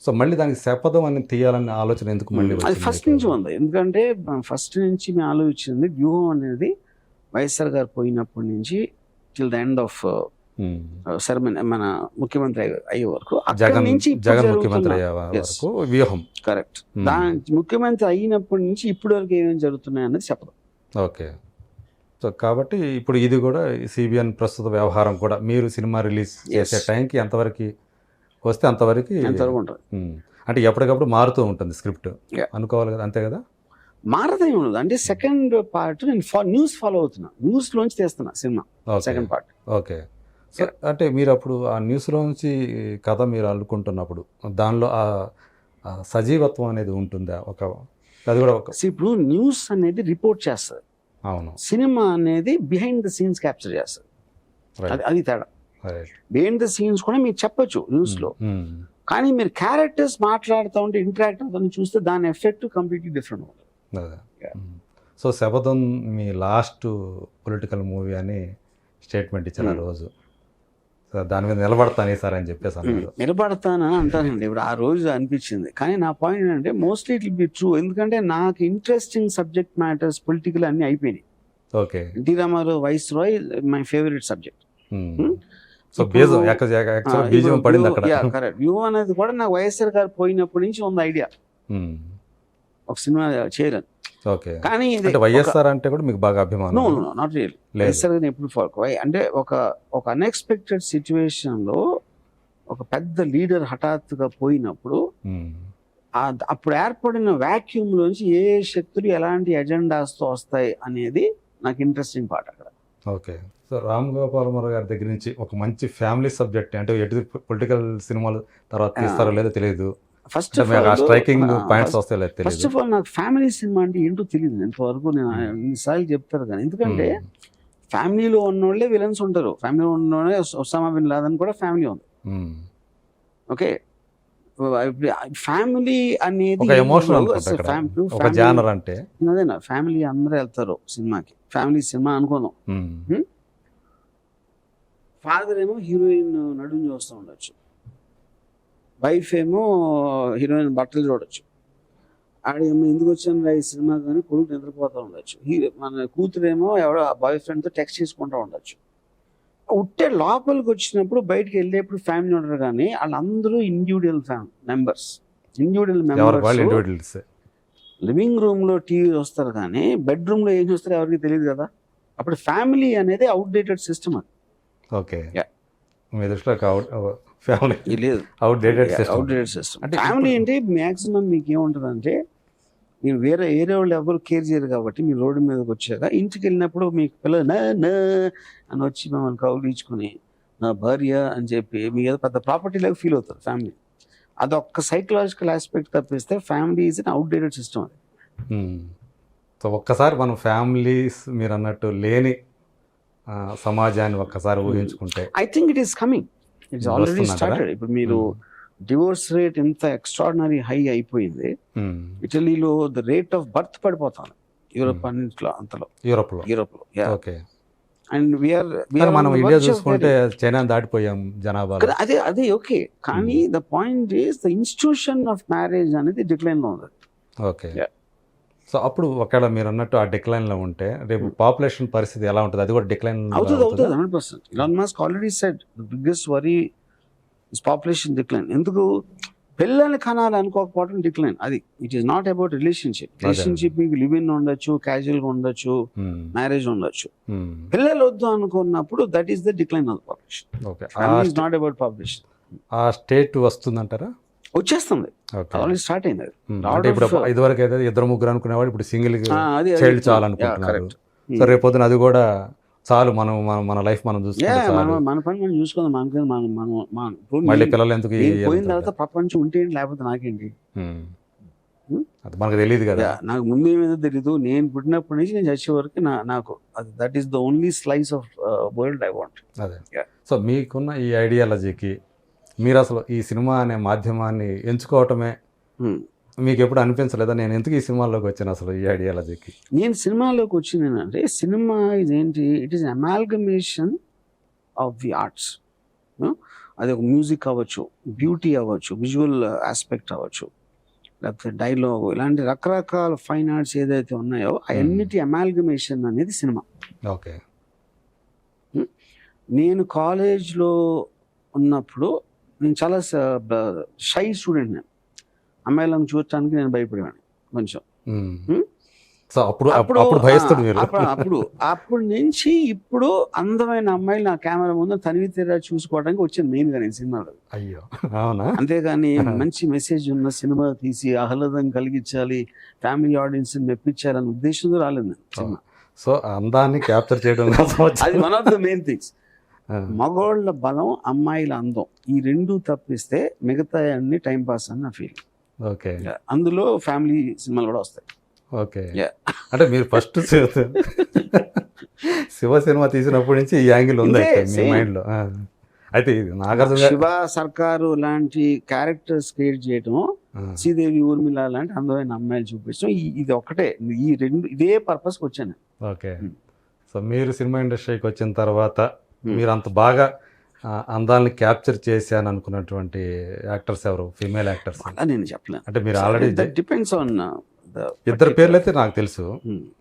సో మళ్ళీ దానికి శపథం అని తీయాలనే ఆలోచన ఎందుకు మళ్ళీ అది వచ్చింది ఫస్ట్ మీకు? నుంచి ఉంది. ఎందుకంటే ఫస్ట్ నుంచి మేము ఆలోచించింది వ్యూహం అనేది వైఎస్ఆర్ గారు పోయినప్పటి నుంచి till the end of ceremony, మన ముఖ్యమంత్రి అయ్యే వరకు, అక్కడి నుంచి జగన్ ముఖ్యమంత్రి అయ్యే వరకు వ్యూహం. కరెక్ట్. దాని ముఖ్యమంత్రి అయినప్పటి నుంచి ఇప్పటి వరకు ఏమేమి జరుగుతున్నాయి అన్నది చెప్పదు. ఓకే. సో కాబట్టి ఇప్పుడు ఇది కూడా సిబిఎన్ ప్రస్తుత వ్యవహారం కూడా మీరు సినిమా రిలీజ్ చేసే టైంకి ఎంతవరకు వస్తే అంతవరకు ఎంతవరకు ఉంటుంది. అంటే ఎప్పటికప్పుడు మారుతూ ఉంటుంది స్క్రిప్ట్ Yeah. అనుకోవాలి కదా, అంతే కదా. మారదే ఉండదు. అంటే సెకండ్ పార్ట్ నేను న్యూస్ ఫాలో అవుతున్నా, న్యూస్ లోంచి తీస్తున్నా cinema second part. Okay. So అంటే మీరు అప్పుడు ఆ న్యూస్లోంచి కథ మీరు అల్లుకుంటున్నప్పుడు దానిలో ఆ సజీవత్వం అనేది ఉంటుందా? అది కూడా ఒక. ఇప్పుడు న్యూస్ అనేది రిపోర్ట్ చేస్తుంది, అవును. సినిమా అనేది బిహైండ్ ద సీన్స్ క్యాప్చర్ చేస్తుంది. అది తేడా. బిహైండ్ ద సీన్స్ కూడా మీరు చెప్పొచ్చు న్యూస్ లో, కానీ మీరు క్యారెక్టర్స్ మాట్లాడుతూ ఉంటే ఇంటరాక్ట్ అవుతుంది చూస్తే దాని ఎఫెక్ట్ కంప్లీట్లీ డిఫరెంట్ ఉంటుంది. సో శపథం మీ లాస్ట్ పొలిటికల్ మూవీ అని స్టేట్మెంట్ ఇచ్చిన రోజు దాని మీద నిలబడతాను సార్ అని చెప్పేసి అన్నారు. నిలబడతానని అంటానండి. ఇప్పుడు ఆ రోజు అనిపించింది, కానీ నా పాయింట్ ఏంటంటే mostly it will be true. ఎందుకంటే నాకు ఇంట్రెస్టింగ్ సబ్జెక్ట్ మ్యాటర్స్ పొలిటికల్ అన్ని అయిపోయినాయి. Okay. NT Rama Rao viceroy my favourite subject. So బీజం పడింది అక్కడ. కరెక్ట్. వ్యూ అనేది కూడా నాకు వైఎస్ఆర్ గారు పోయినప్పటి నుంచి ఉంది ఐడియా ఒక సినిమా చేయాలని. ఓకే. కానీ వైఎస్ఆర్ అంటే కూడా మీకు బాగా అభిమానం? Not real. వైఎస్ఆర్ గారిని ఎప్పుడు ఫాలో అంటే ఒక అన్ఎక్స్పెక్టెడ్ సిచ్యువేషన్ లో ఒక పెద్ద లీడర్ హఠాత్తుగా పోయినప్పుడు అప్పుడు ఏర్పడిన వాక్యూమ్ లోంచి ఏ శక్తులు ఎలాంటి ఎజెండాస్తో వస్తాయి అనేది నాకు ఇంట్రెస్టింగ్ పార్ట్ అక్కడ. ఓకే. సో రామ్ గోపాల్ వర్మ గారి దగ్గర నుంచి ఒక మంచి ఫ్యామిలీ సబ్జెక్ట్, అంటే ఎటు పొలిటికల్ సినిమాలు తర్వాత తీస్తారో లేదో తెలియదు, ఫస్ట్ స్ట్రైకింగ్ పాయింట్స్ వస్తాయో లేదో తెలియదు. ఫస్ట్ ఆఫ్ ఆల్ నాకు ఫ్యామిలీ సినిమా అంటే ఏంటో తెలియదు ఇంతవరకు. నేను ఎన్నిసార్లు చెప్తారు కానీ, ఎందుకంటే ఫ్యామిలీలో ఉన్నోళ్ళే విలన్స్ ఉంటారు. ఫ్యామిలీలో ఉన్నోళ్ళే ఒసామా బిన్ లాదెన్ కూడా ఫ్యామిలీ ఉంది. ఓకే. ఫ్యామిలీ అనేది ఎమోషనల్ జానర్, అంటే అదేనా ఫ్యామిలీ అందరూ వెళ్తారు సినిమాకి, ఫ్యామిలీ సినిమా అనుకుందాం. ఫాదర్ ఏమో హీరోయిన్ నడుము చూస్తూ ఉండొచ్చు, వైఫ్ ఏమో హీరోయిన్ బట్టలు చూడొచ్చు, ఆడేమో ఎందుకు వచ్చాను ఈ సినిమా కానీ కొడుకు నిద్రపోతూ ఉండొచ్చు, మన కూతురేమో ఎవడో బాయ్ ఫ్రెండ్తో టెక్స్ట్ చేసుకుంటూ ఉండొచ్చు. ఉట్టే లోపలికి వచ్చినప్పుడు బయటకు వెళ్ళేప్పుడు ఫ్యామిలీ ఉండరు, కానీ వాళ్ళందరూ ఇండివిజువల్ మెంబర్స్. లివింగ్ రూమ్ లో టీవీ చూస్తారు కానీ బెడ్రూమ్ లో ఏం చూస్తారో ఎవరికి తెలియదు కదా. అప్పుడు ఫ్యామిలీ అనేది అవుట్డేటెడ్ సిస్టమ్. అది ఓకే. మీ దృష్టిలో ఫ్యామిలీ లేదు, అవుట్డేటెడ్ సిస్టమ్. ఫ్యామిలీ అంటే మ్యాక్సిమం మీకు ఏముంటుంది అంటే, మీరు వేరే వాళ్ళు ఎవరు కేర్ చేయరు కాబట్టి మీరు రోడ్డు మీదకి వచ్చాక ఇంటికి వెళ్ళినప్పుడు మీకు పిల్లలు నా అని వచ్చి మమ్మల్ని కౌలించుకొని నా భార్య అని చెప్పి మీ ఏదో పెద్ద ప్రాపర్టీ లాగా ఫీల్ అవుతారు ఫ్యామిలీ. అదొక్క సైకలాజికల్ ఆస్పెక్ట్ తప్పిస్తే family is an outdated system. అది సో ఒక్కసారి మనం ఫ్యామిలీస్ మీరు అన్నట్టు లేని సమాజాన్ని ఒక్కసారి ఊహించుకుంటే I think it is coming, it's already started. ఇప్పుడు మీరు డివోర్స్ రేట్ ఎంత ఎక్స్ట్రాడినరీ హై అయిపోయింది. ఇటలీలో ద రేట్ ఆఫ్ బర్త్ పడిపోతాను, యూరోప్ అన్నింటిలో అంతలో, యూరోప్ లో. ఓకే. అండ్ మనం ఇండియా చూసుకుంటే చైనా దాటిపోయాం జనాభా. అదే ఓకే, కానీ the point is the institution of marriage అనేది డిక్లైన్ లో ఉంది. ఓకే. సో అప్పుడు ఒకవేళ మీరు అన్నట్టు ఆ డిక్లైన్ లో ఉంటే రేపు పాపులేషన్ పరిస్థితి ఎలా ఉంటుంది? అది కూడా డిక్లైన్ అవుతుంది 100%. Elon Musk already said the biggest worry is population decline. ఎందుకు పిల్లల్ని కనాలి అనుకోకపోవడం డిక్లైన్. అది it is not about relationship మీకు లివ్ ఇన్ ఉండొచ్చు, క్యాజువల్ గా ఉండొచ్చు, మ్యారేజ్ ఉండొచ్చు. పిల్లలు వద్దు అనుకున్నప్పుడు that is the decline of population. Is not about population. ఆ స్టేట్ వస్తుందంటారా? వచ్చేస్తుంది, ఆల్రెడీ స్టార్ట్ అయింది. ఇప్పుడు ఇదివరకు అయితే ఇద్దరు ముగ్గురు అనుకునేవాడు, ఇప్పుడు సింగిల్ చైల్డ్ చాలనుకుంటున్నారు. సో రేపు పొద్దున అది కూడా చాలు, మన లైఫ్ మనం చూసుకుంటాం, మన పని మనం చూసుకుందాం. మళ్ళీ పిల్లలు ఎందుకు పోయిన తర్వాత ప్రపంచం ఉంటే లేకపోతే నాకేంటి. అది మనకు తెలియదు కదా. నాకు ముందు ఏమేదో తెలీదు. నేను పుట్టినప్పటి నుంచి నేను చచ్చే వరకు నాకు అది that is the only slice of world I want. అదే. సో మీకున్న ఈ ఐడియాలజీకి మీరు అసలు ఈ సినిమా అనే మాధ్యమాన్ని ఎంచుకోవటమే మీకు ఎప్పుడు అనిపించలేదా, నేను ఎందుకు ఈ సినిమాల్లోకి వచ్చాను అసలు ఈ ఐడియాలజీకి? నేను సినిమాలోకి వచ్చింది ఏంటంటే, సినిమా ఇదేంటి, it is amalgamation of the arts. అది ఒక మ్యూజిక్ అవ్వచ్చు, బ్యూటీ అవ్వచ్చు, విజువల్ ఆస్పెక్ట్ అవ్వచ్చు, లేకపోతే డైలాగ్, ఇలాంటి రకరకాల ఫైన్ ఆర్ట్స్ ఏదైతే ఉన్నాయో అవన్నిటి అమాల్గమేషన్ అనేది సినిమా. ఓకే. నేను కాలేజ్లో ఉన్నప్పుడు నేను చాలా షై స్టూడెంట్. నేను అమ్మాయిలను చూడటానికి నేను భయపడేవాడిని కొంచెం. సో అప్పుడు భయస్తుడు మీరు. అప్పుడు నుంచి ఇప్పుడు అందమైన అమ్మాయిలు నా కెమెరా ముందు తనివి తీరా చూసుకోవడానికి వచ్చింది మెయిన్గా నేను సినిమాలో. అయ్యో, అవునా? అంతేగాని మంచి మెసేజ్ ఉన్న సినిమా తీసి ఆహ్లాదం కలిగించాలి, ఫ్యామిలీ ఆడియన్స్ మెప్పించాలనే ఉద్దేశంతో రాలేదు నేను సినిమా. సో అందాన్ని క్యాప్చర్ చేయడం అది one of the main things. మగోళ్ళ బలం, అమ్మాయిల అందం, ఈ రెండు తప్పిస్తే మిగతా అన్ని టైం పాస్ అని నా ఫీల్. ఓకే. అందులో ఫ్యామిలీ సినిమాలు కూడా వస్తాయి. ఓకే. అంటే మీరు ఫస్ట్ శివ సినిమా తీసినప్పటి నుంచి ఈ యాంగిల్ ఉంది మీ మైండ్లో. అయితే నాగార్జున, శివ, సర్కారు లాంటి క్యారెక్టర్స్ క్రియేట్ చేయటం, శ్రీదేవి, ఊర్మిళ లాంటి అందమైన అమ్మాయిలు చూపించడం, ఇది ఒకటే, ఈ రెండు, ఇదే పర్పస్కి వచ్చాను. ఓకే. సో మీరు సినిమా ఇండస్ట్రీకి వచ్చిన తర్వాత మీరు అంత బాగా అందాలని క్యాప్చర్ చేశాను అనుకున్నటువంటి యాక్టర్స్ ఎవరు, ఫీమేల్ యాక్టర్స్? అలా నేను చెప్పలేను. అంటే మీరు ఆల్రెడీ డిపెండ్స్ ఆన్ ఇద్దరు పేర్లు అయితే నాకు తెలుసు,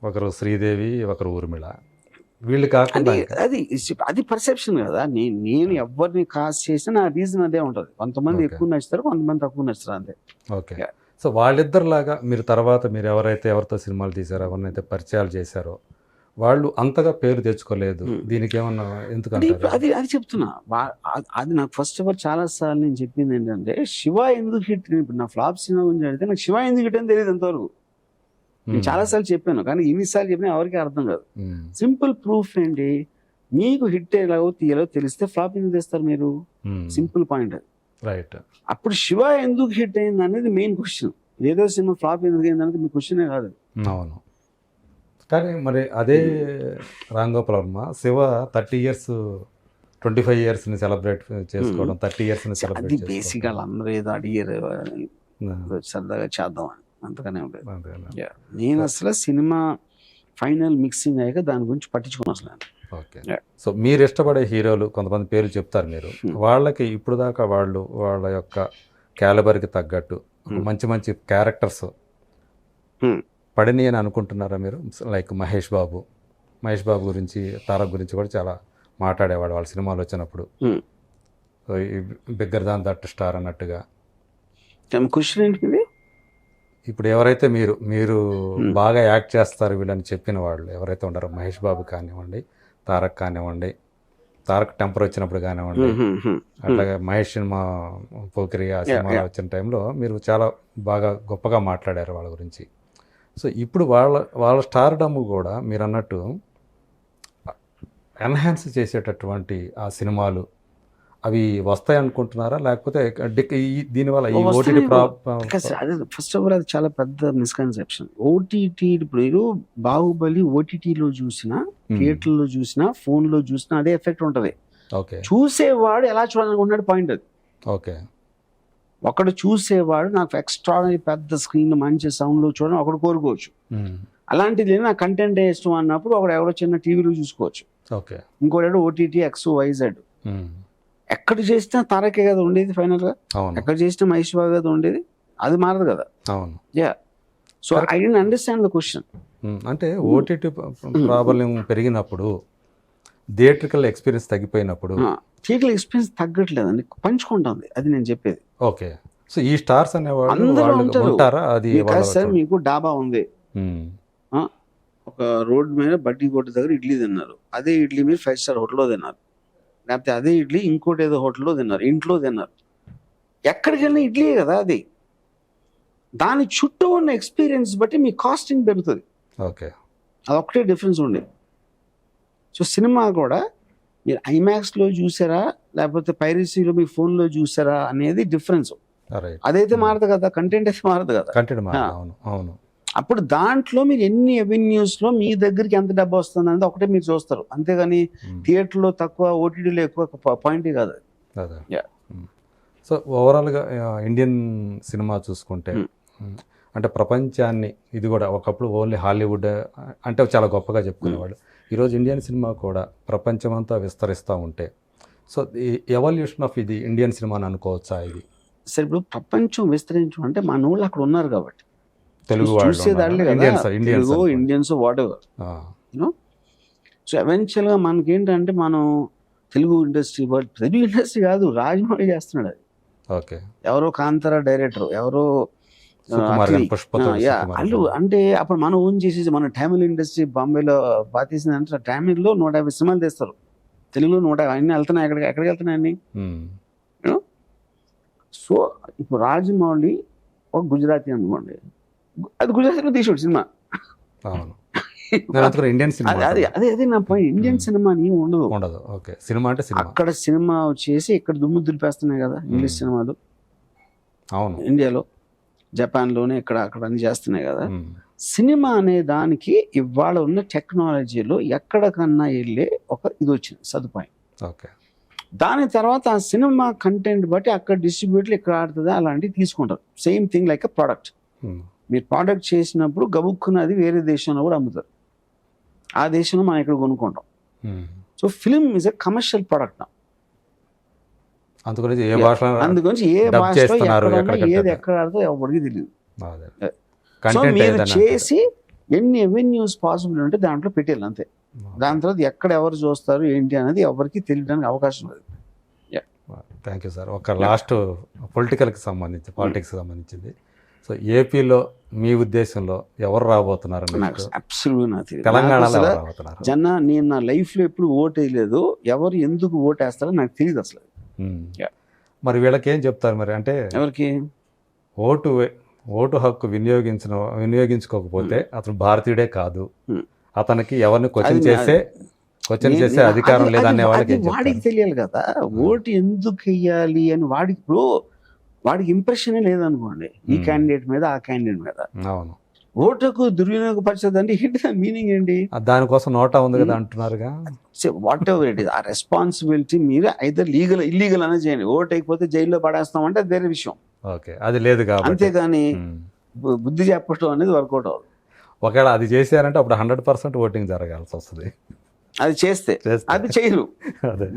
ఒకరు శ్రీదేవి, ఒకరు ఊర్మిళ. వీళ్ళు కాకుండా అది పర్సెప్షన్ కదా. నేను ఎవరిని కాస్ట్ చేసినా నా రీజన్ అదే ఉంటుంది. కొంతమంది ఎక్కువ నచ్చుతారు, కొంతమంది తక్కువ నచ్చుతారు, అంతే. ఓకే. సో వాళ్ళిద్దరులాగా మీరు తర్వాత మీరు ఎవరితో సినిమాలు తీశారో, ఎవరినైతే పరిచయాలు చేశారో, వాళ్ళు అంతగా పేరు తెచ్చుకోలేదు, దీనికి ఏమన్నా ఎందుకంటే? అది చెప్తున్నా. అది నాకు ఫస్ట్ ఆఫ్ ఆల్ చాలా సార్లు నేను చెప్పింది ఏంటంటే, శివ ఎందుకు హిట్, ఇప్పుడు నా ఫ్లాప్ సినిమా గురించి అడిగితే నాకు శివ ఎందుకు హిట్ అని తెలియదు ఎంతవరకు. నేను చాలాసార్లు చెప్పాను, కానీ ఎన్నిసార్లు చెప్పినా ఎవరికి అర్థం కాదు. సింపుల్ ప్రూఫ్ ఏంటి, మీకు హిట్ ఎలాగో తీయాలో తెలిస్తే ఫ్లాప్ ఎందుకు తెస్తారు మీరు? సింపుల్ పాయింట్ అది. రైట్. అప్పుడు శివ ఎందుకు హిట్ అయింది అనేది మెయిన్ క్వశ్చన్. ఏదో సినిమా ఫ్లాప్ ఎందుకు అయింది అనేది మీ క్వశ్చనే కాదు. అవును. కానీ మరి అదే Ram Gopal Varma Shiva 30 years 25 years celebrate చేసుకోవడం, 30 years సెలబ్రేట్ చేసుకోవడం, బేసిక్గా అందరూ ఏదో అడిగారు సరదాగా చేద్దాం అని, అంతగానే ఉండేది. నేను అసలు సినిమా ఫైనల్ మిక్సింగ్ అయ్యాక దాని గురించి పట్టించుకుని అసలు. ఓకే. సో మీరు ఇష్టపడే హీరోలు కొంతమంది పేర్లు చెప్తారు మీరు, వాళ్ళకి ఇప్పుడు దాకా వాళ్ళ యొక్క క్యాలిబర్కి తగ్గట్టు మంచి మంచి క్యారెక్టర్స్ పడిని అని అనుకుంటున్నారా మీరు? లైక్ మహేష్ బాబు గురించి, తారక్ గురించి కూడా చాలా మాట్లాడేవాడు వాళ్ళ సినిమాలు వచ్చినప్పుడు. సో ఈ బిగ్గర్ దాన్ దట్ స్టార్ అన్నట్టుగా. క్వశ్చన్ ఏంటి? ఇప్పుడు ఎవరైతే మీరు బాగా యాక్ట్ చేస్తారు వీళ్ళని చెప్పిన వాళ్ళు ఎవరైతే ఉన్నారో, మహేష్ బాబు కానివ్వండి, తారక్ కానివ్వండి, తారక్ టెంపర్ వచ్చినప్పుడు కానివ్వండి, అట్లాగే మహేష్ సినిమా పోకిరి ఆ సినిమా వచ్చిన టైంలో మీరు చాలా బాగా గొప్పగా మాట్లాడారు వాళ్ళ గురించి. సో ఇప్పుడు వాళ్ళ స్టార్డమ్ కూడా మీరు అన్నట్టు ఎన్హాన్స్ చేసేటటువంటి ఆ సినిమాలు అవి వస్తాయి అనుకుంటున్నారా, లేకపోతే దీనివల్ల ఈ ఓటీటీ ఫస్ట్ ఆఫ్ ఆల్ అది చాలా పెద్ద మిస్కన్సెప్షన్. ఓటీటీ ఇప్పుడు బాహుబలి ఓటీటీలో చూసినా, థియేటర్లో చూసినా, ఫోన్లో చూసినా అదే ఎఫెక్ట్ ఉంటుంది. ఓకే. చూసేవాడు ఎలా చూడాలనుకుంటున్నాడు పాయింట్ అది. ఓకే. ఒకడు చూసేవాడు నాకు ఎక్స్ట్రాడనరీ పెద్ద స్క్రీన్ మంచి సౌండ్లో చూడడం ఒకడు కోరుకోవచ్చు. అలాంటిది నా కంటెంట్ ఇష్టం అన్నప్పుడు ఒకడు ఎవరో చిన్న టీవీలో చూసుకోవచ్చు. ఓకే. ఇంకోటి ఓటీటీ XYZ. ఎక్కడ చేసినా తారకే కదా ఉండేది ఫైనల్గా, ఎక్కడ చేసినా మహేష్ బాబు కదా ఉండేది, అది మారదు కదా. అవును. So I don't understand the question. అంటే ఓటీటీ ప్రాబ్లం పెరిగినప్పుడు, థియేట్రికల్ ఎక్స్పీరియన్స్ తగ్గిపోయినప్పుడు. థియేటర్ ఎక్స్పీరియన్స్ తగ్గట్లేదండి, పంచుకుంటుంది, అది నేను చెప్పేది. ఓకే. సో ఈ స్టార్స్ అనేవాళ్ళు ఉంటారా? అది సార్ మీకు డాబా ఉంది, ఒక రోడ్ మీద బడ్డీ కొట్టు దగ్గర ఇడ్లీ తిన్నారు, అదే ఇడ్లీ మీరు 5 star హోటల్లో తిన్నారు, లేకపోతే అదే ఇడ్లీ ఇంకోటి ఏదో హోటల్లో తిన్నారు, ఇంట్లో తిన్నారు, ఎక్కడికి వెళ్ళినా ఇడ్లీయే కదా అది. దాని చుట్టూ ఉన్న ఎక్స్పీరియన్స్ బట్టి మీ కాస్టింగ్ పెరుగుతుంది. ఓకే. అదొక్కటే డిఫరెన్స్ ఉండేది. సో సినిమా కూడా మీరు ఐమాక్స్లో చూసారా లేకపోతే పైరసీలో మీ ఫోన్లో చూసారా అనేది డిఫరెన్స్. రైట్. అదైతే మారదు కదా, కంటెంట్ అయితే మారదు కదా. కంటెంట్ అవును అవును. అప్పుడు దాంట్లో మీరు ఎన్ని అవెన్యూస్లో మీ దగ్గరికి ఎంత డబ్బు వస్తుంది అనేది ఒకటే మీరు చూస్తారు, అంతేగాని థియేటర్లో తక్కువ, ఓటీటీలో ఎక్కువ పాయింట్ కాదు. అదే. Yeah. సో ఓవరాల్గా ఇండియన్ సినిమా చూసుకుంటే అంటే ప్రపంచాన్ని, ఇది కూడా ఒకప్పుడు ఓన్లీ హాలీవుడ్ అంటే చాలా గొప్పగా చెప్పుకునేవాళ్ళు. ఈరోజు ఇండియన్ సినిమా కూడా ప్రపంచమంతా విస్తరిస్తూ ఉంటే, సో ఈ ఎవల్యూషన్ ఆఫ్ ఇది ఇండియన్ సినిమా అని అనుకోవచ్చా ఇది? సరే, ఇప్పుడు ప్రపంచం విస్తరించడం అంటే మన వాళ్ళు అక్కడ ఉన్నారు కాబట్టి తెలుగు చూసేదాళ్ళే కదా, ఇండియన్స్ వాట్ ఎవర్. సో ఎవెన్చువల్గా మనకేంటంటే మనం Telugu industry, but Telugu industry కాదు, రాజమౌళి చేస్తున్నాడు అది. ఓకే. ఎవరో కాంతారా డైరెక్టర్, ఎవరో వాళ్ళు, అంటే అప్పుడు మనం ఓన్ చేసేసి మన తమిళ ఇండస్ట్రీ బాంబేలో బాతీసింది అంటే తమిళ్లో 150 సినిమాలు తీస్తారు, తెలుగులో 150 అన్ని వెళ్తున్నాయి. ఎక్కడికి వెళ్తున్నాయి అన్ని? సో ఇప్పుడు రాజమౌళి ఒక గుజరాతీ అనుకోండి, అది గుజరాతీలో తీసాడు సినిమా. ఇండియన్ సినిమా అదే నా పాయింట్. ఇండియన్ సినిమా ఉండదు. ఓకే. సినిమా అంటే అక్కడ సినిమా వచ్చేసి ఇక్కడ దుమ్ము దులిపేస్తున్నాయి కదా ఇంగ్లీష్ సినిమాలు. అవును. ఇండియాలో, జపాన్లోనే ఇక్కడ అక్కడ అన్ని చేస్తున్నాయి కదా. సినిమా అనే దానికి ఇవాళ ఉన్న టెక్నాలజీలో ఎక్కడికన్నా వెళ్ళే ఒక ఇది వచ్చింది సదుపాయం. ఓకే. దాని తర్వాత ఆ సినిమా కంటెంట్ బట్టి అక్కడ డిస్ట్రిబ్యూటర్లు ఇక్కడ ఆడుతుంది, అలాంటివి తీసుకుంటారు. Same thing like a product. మీరు ప్రోడక్ట్ చేసినప్పుడు గబుక్కున్నది వేరే దేశంలో కూడా అమ్ముతారు, ఆ దేశంలో మనం ఇక్కడ కొనుక్కుంటాం. So film is a commercial product. అందుగురించి ఏ భాషలో ఏది ఎక్కడ ఆడుతో ఎవరికి తెలియదు. సో మీరు చేసి ఎన్ని అవెన్యూస్ పాసిబుల్ ఉంటే దాంట్లో పెట్టేయాలి అంతే. దాని తర్వాత ఎక్కడ ఎవరు చూస్తారు ఏంటి అనేది ఎవరికి తెలియడానికి అవకాశం లేదు. Thank you sir. ఒక లాస్ట్ పాలిటిక్స్కి సంబంధించింది. సో ఏపీలో మీ ఉద్దేశంలో ఎవరు రాబోతున్నారు? తెలంగాణలో నేను నా లైఫ్లో ఎప్పుడు ఓటు వేయలేదు, ఎవరు ఎందుకు ఓటు వేస్తారో నాకు తెలియదు అసలు. మరి వీళ్ళకి ఏం చెప్తారు మరి? అంటే ఎవరికి ఓటు హక్కు వినియోగించుకోకపోతే అతను భారతీయుడే కాదు, అతనికి ఎవరిని క్వశ్చన్ చేసే అధికారం లేదనే వాళ్ళకి వాడికి తెలియాలి కదా ఓటు ఎందుకు వెయ్యాలి అని. వాడికి ఇప్పుడు వాడికి ఇంప్రెషనే లేదనుకోండి ఈ క్యాండిడేట్ మీద ఆ క్యాండిడేట్ మీద. అవును. ఓటుకు దుర్వినియోగపరచదు అంటే ఏంటి మీనింగ్ ఏంటి? దానికోసం నోటా ఉంది కదా అంటున్నారుగా. వాట్ ఎవర్ ఇట్ ఇస్, ఆ రెస్పాన్సిబిలిటీ మీరు అయితే ఇల్లీగల్ అనేది చేయండి. ఓటు అయిపోతే జైల్లో పడేస్తాం అంటే అది వేరే విషయం. ఓకే, అది లేదు కాబట్టి. అంతేగాని బుద్ధి చెప్పడం అనేది వర్కౌట్ అవ్వదు. ఒకవేళ అది చేశారంటే అప్పుడు 100% ఓటింగ్ జరగాల్సి వస్తుంది. అది చేస్తే అది చేయరు. అదే.